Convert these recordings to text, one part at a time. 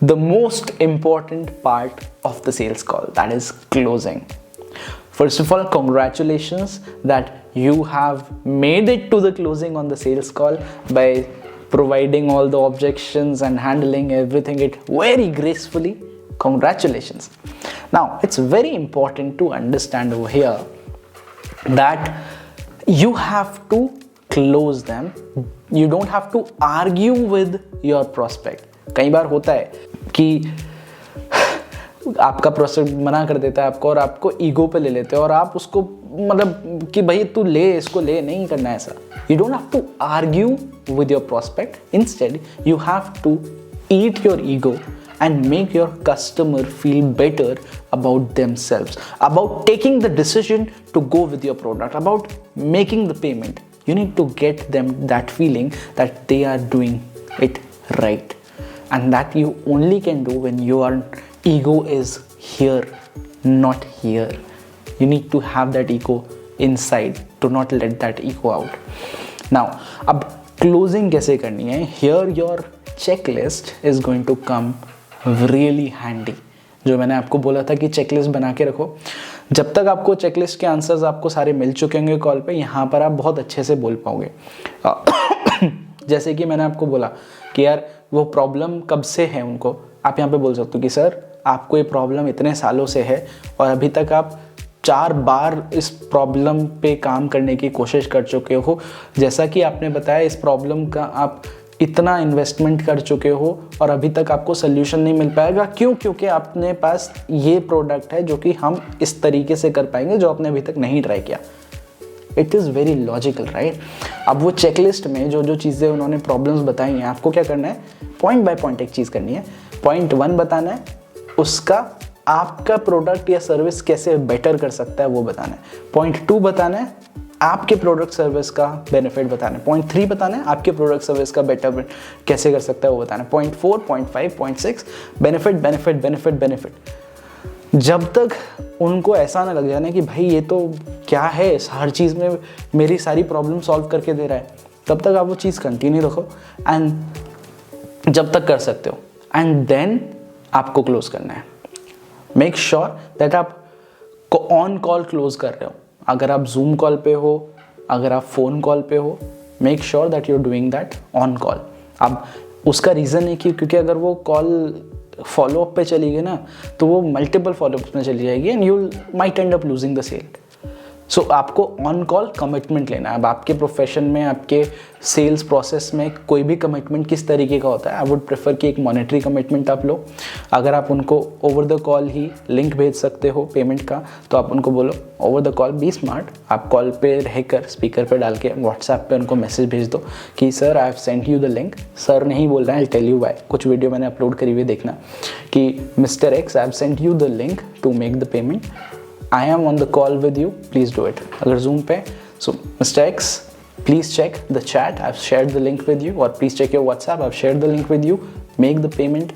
the most important part of the sales call, that is closing. First of all, congratulations that you have made it to the closing on the sales call by providing all the objections and handling everything it very gracefully. Congratulations. Now, it's very important to understand over here that you have to close them. You don't have to argue with your prospect. कई बार होता है कि आपका prospect मना कर देता है आपको और आपको ईगो पे ले लेते हो और आप उसको मतलब कि भाई तू ले इसको ले, नहीं करना ऐसा. You don't have to argue with your prospect. Instead you have to eat your ego and make your customer feel better about themselves, about taking the decision to go with your product, about making the payment. You need to get them that feeling that they are doing it right, and that you only can do when your ego is here, not here. You need to have that ego inside. Do not let that ego out. Now, अब closing कैसे करनी है? Here your checklist is going to come really handy. जो मैंने आपको बोला था कि चेकलिस्ट बना के रखो. जब तक आपको चेकलिस्ट के आंसर्स आपको सारे मिल चुके होंगे कॉल पे, यहाँ पर आप बहुत अच्छे से बोल पाओगे. जैसे कि मैंने आपको बोला कि यार वो प्रॉब्लम कब से है उनको, आप यहाँ पे बोल सकते हो कि सर आपको ये प्रॉब्लम इतने सालों से है और अभी तक आप 4 बार इस प्रॉब्लम पे काम करने की कोशिश कर चुके हो. जैसा कि आपने बताया इस प्रॉब्लम का आप इतना इन्वेस्टमेंट कर चुके हो और अभी तक आपको सोल्यूशन नहीं मिल पाएगा. क्यों? क्योंकि आपने पास ये प्रोडक्ट है जो कि हम इस तरीके से कर पाएंगे जो आपने अभी तक नहीं ट्राई किया. It is very logical, right? अब वो चेकलिस्ट में जो जो चीज़ें उन्होंने प्रॉब्लम्स बताई हैं, आपको क्या करना है? पॉइंट बाय पॉइंट एक चीज़ करनी है. पॉइंट 1 बताना है, उसका आपका प्रोडक्ट या सर्विस कैसे बेटर कर सकता है वो बताना है. पॉइंट 2 बताना है, आपके प्रोडक्ट सर्विस का बेनिफिट बताना है. पॉइंट 3 बताना है, आपके प्रोडक्ट सर्विस का बेटर कैसे कर सकता है वो बताना है. Point 4, point 5, point 6 benefit benefit benefit benefit. जब तक उनको ऐसा ना लग जाने कि भाई ये तो क्या है, हर चीज़ में मेरी सारी प्रॉब्लम सॉल्व करके दे रहा है, तब तक आप वो चीज़ कंटिन्यू रखो एंड जब तक कर सकते हो. एंड देन आपको क्लोज करना है. मेक श्योर दैट आप ऑन कॉल क्लोज कर रहे हो. अगर आप जूम कॉल पे हो, अगर आप फ़ोन कॉल पे हो, make sure that you are doing that on call. अब उसका रीज़न है कि क्योंकि अगर वो कॉल फॉलोअप पे चली गई ना तो वो मल्टीपल फॉलोअप्स में चली जाएगी and you might end up losing the sale. So आपको ऑन कॉल कमिटमेंट लेना है. अब आपके प्रोफेशन में, आपके सेल्स प्रोसेस में कोई भी कमिटमेंट किस तरीके का होता है? आई वुड प्रेफर कि एक मॉनेटरी कमिटमेंट आप लो. अगर आप उनको ओवर द कॉल ही लिंक भेज सकते हो पेमेंट का, तो आप उनको बोलो over the call be smart. आप कॉल पे रहकर स्पीकर पे डाल के व्हाट्सएप पे उनको मैसेज भेज दो कि sir I have sent you the link. Sir नहीं बोल रहे हैं, आई टेल यू व्हाई. कुछ वीडियो मैंने अपलोड करी हुई, देखना कि mister X I have sent you the link to make the payment. I am on the call with you, please do it. अगर Zoom पे, so Mr. X, please check the chat, I've shared the link with you, or please check your WhatsApp, I've shared the link with you. Make the payment,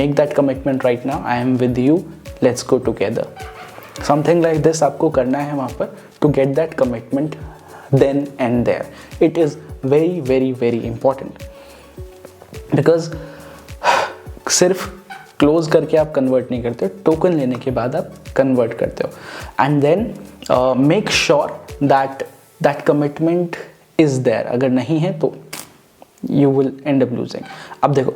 make that commitment right now. I am with you, let's go together. Something like this आपको करना है वहाँ पर to get that commitment then and there. It is very very very important because सिर्फ close करके आप convert नहीं करते, टोकन लेने के बाद आप कन्वर्ट करते हो. And then make sure that that commitment is there. अगर नहीं है तो you will end up losing. अब देखो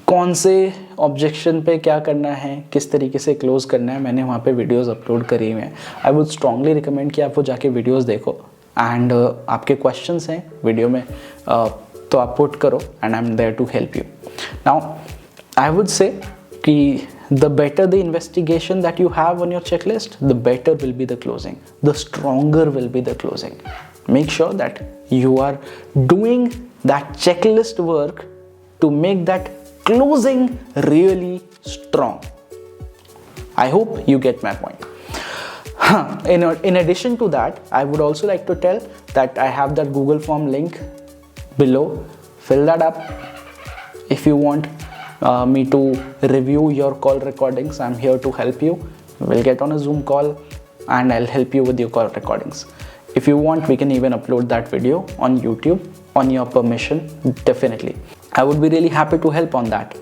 कौन से ऑब्जेक्शन पे क्या करना है, किस तरीके से क्लोज करना है, मैंने वहाँ पे वीडियोस अपलोड करी हुए हैं. आई वुड स्ट्रांगली रिकमेंड कि आप वो जाके वीडियोस देखो एंड आपके क्वेश्चंस हैं वीडियो में तो आप पुट करो and I am there to help you. Now I would say कि the better the investigation that you have on your checklist, the better will be the closing, the stronger will be the closing. Make sure that you are doing that checklist work to make that closing really strong. I hope you get my point. In addition to that, I would also like to tell that I have that Google form link below. Fill that up. If you want me to review your call recordings, I'm here to help you. We'll get on a Zoom call and I'll help you with your call recordings. If you want, we can even upload that video on YouTube on your permission, definitely. I would be really happy to help on that.